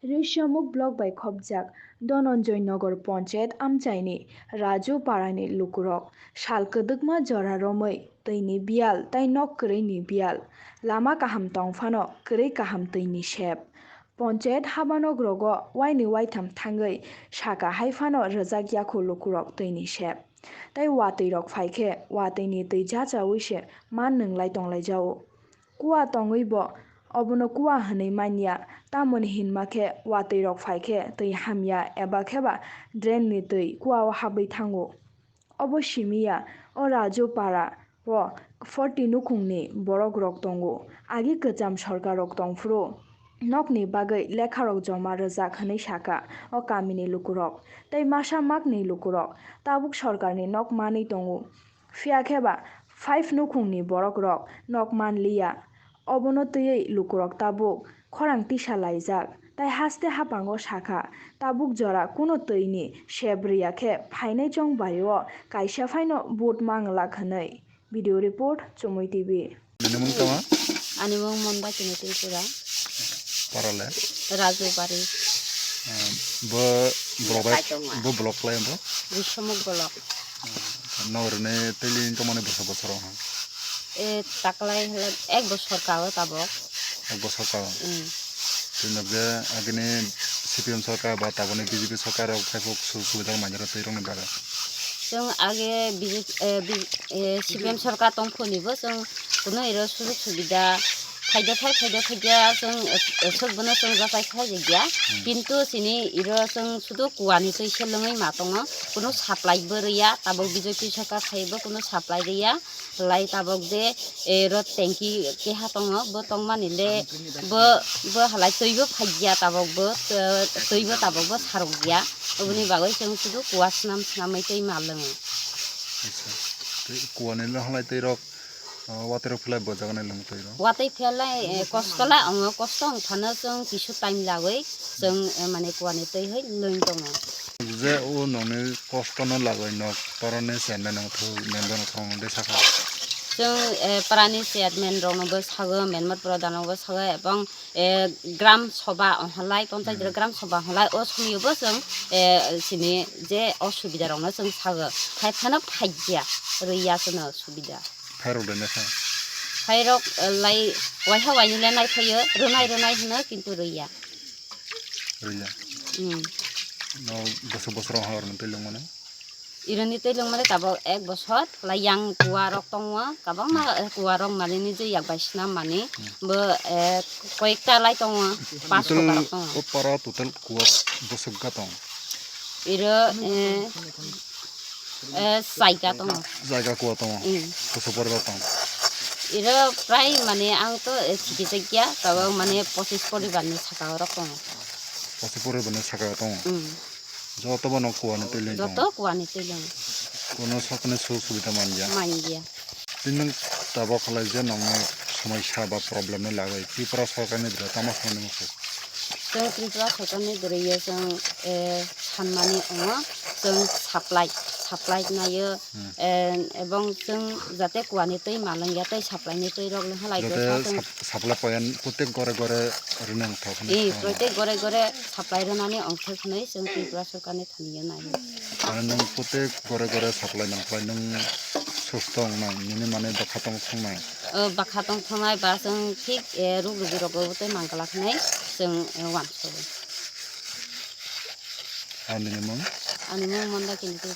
রেশমুখ block by খবজাক Dhananjay নগর পঞ্চায়েত আমচাইনি রাজু পাড়ানি লুকুরক সালকদুকমা জরা রमै তৈনি বিয়াল তাই knock করেনি বিয়াল লাमा কাহাম তংফानो কरै কাহাম তৈনি সেব পঞ্চায়েত হাবানক রগ ওয়াইনি ওয়াইথাম থাঙ্গै সাকা হাইফानो রজাক ইয়াখু লুকুরক তৈনি সেব তাই ওয়াতৈ রক ফাইखे ওয়াতৈনি তৈ जाचा उइसे मान नोंलाय तंलाय जाओ कुवा तंगैबो अबनो कुवा हनै मानिया तामोन हिनमाखे वातै रक फाइखे तै हामिया एबा खेबा ड्रेन नि तै कुवा हाबै थांगो अब सिमिया अ राजु पारा व 40 नुखुंनि बरक रक दंगो आगि गोजाम सरकार रक दंफ्रो नकनि बागै लेखा रक जमा रजाक हनै साका अ कामिनि लुकुरक तै मासा मागनि लुकुरक ताबुक सरकारनि नक मानै दंगो फिया खेबा 5 नुखुंनि बरक रक नक मानलिया अबनो तयै लुकुरक ताबुक खरां तिसा लाइजाक ताई हास्ते हापांगो साखा ताबुक जरा कुनो तैनि शेब्रियाखे फाइनै चंग बायो काइसा फाइनो बुट मांगला खनै भिडियो रिपोर्ट चुमुई TV Minimum kama Ani mong monda kini tilpura parale Raju Pari bo blok lai bo Rishamuk bolok naurne telin kamane bosa bosoro ha taklai ek bosor kawo tabok এক বছর ka tinabje agine CPM সরকার বা tabone BJP সরকার ফাইফক সুবিধা মাইরা তৈরং বাga जों आगे CPM सरकार दंफोरनिबो जों कुनो arrow सुजुग सुबिदा फायदा जों सोबनो जों जापाय खायगया किन्तु सिनि इरो जों सुदु कुवानि तै सेलङै मातङ कुनो साप्लाइ बरैया ताबक बिजेपि सरकार खायबो कुनो साप्लाइ गैया लाई ताबक दे एरो टेंकी के हातङ बो तंमानिले बो हालाय तैबो फायगिया ताबकबो तैबो ताबकबो सारगया ओबनि बागै जों सुदु कुवास नामै तै मालङो कुवानि हालाय तैरक water fly bojagane lung tayro watay felai kostala ang kosto ang thana जों किछु टाइम लागै जों माने कुवानि तै है लुं दङ जे ओ नने कष्ट न लागै न परने सेनन थु मेनबन थं दे साखा जों प्रानि चेयारमेन रनबो सागो मेनमत प्रधानबो सागो एबं ग्राम सभा हलाय पन्चायत ग्राम सभा हलाय ओ समियोबो जों सिनि जे असुबिदा रंनो जों सागो खायफानो फायगिया रैयासनो सुबिदा फायरक देने था फायरक लाई वाइहा वाइनिले नाय फैयो रोनाय होनो किन्तु रैया no बसर हर नते लंगने इरनि तै लंगमाले ताबो एक बছর लाई yang कुवा रक दङ काबां मा कुवा रक माने जे याक बायसिना माने बो कयटा लाई दङ 500 दङ ओ para total कुवा बसक गा दं इरो जायगा कुवा दं बसक पर दं इरो प्राय माने आं तो चिकित्सकिया ताबो माने 25 परिबारनि साका रक दङ 25 परिबारनि साका दं যত বন কুয়ানি তৈলেন যত কুয়ানি তৈলেন কোনো সকনে সুবিধা মানগিয়া তিন তাব খালাই যে নমে সমস্যা বা প্রবলেম লাগে ত্রিপুরা সরকারनि দ্বারা তামা সামনে মুখ जों त्रिपुरा सरकारनि द्वारा जों सानमानि जों साप्लाइ नायो एबं जों जाते कुवानि तै मालंगिया तै साप्लाइनि तै रगले हलाय जों साप्लाइ पयन प्रत्येक घरे रनन थाखनि प्रत्येक घरे साप्लाइ रनानि अंखखनै जों त्रिपुरा सरकारनि थानिया नायो आरो नों प्रत्येक घरे साप्लाइ नांफ्लाय नों सुस्थं नाय निनि माने बाखातं खुंनाय बाखातं खुंनाय बा जों थिक रुगुबि रगबोते मांगलाखनै जों वानसो आनिमों मनदा किन्तु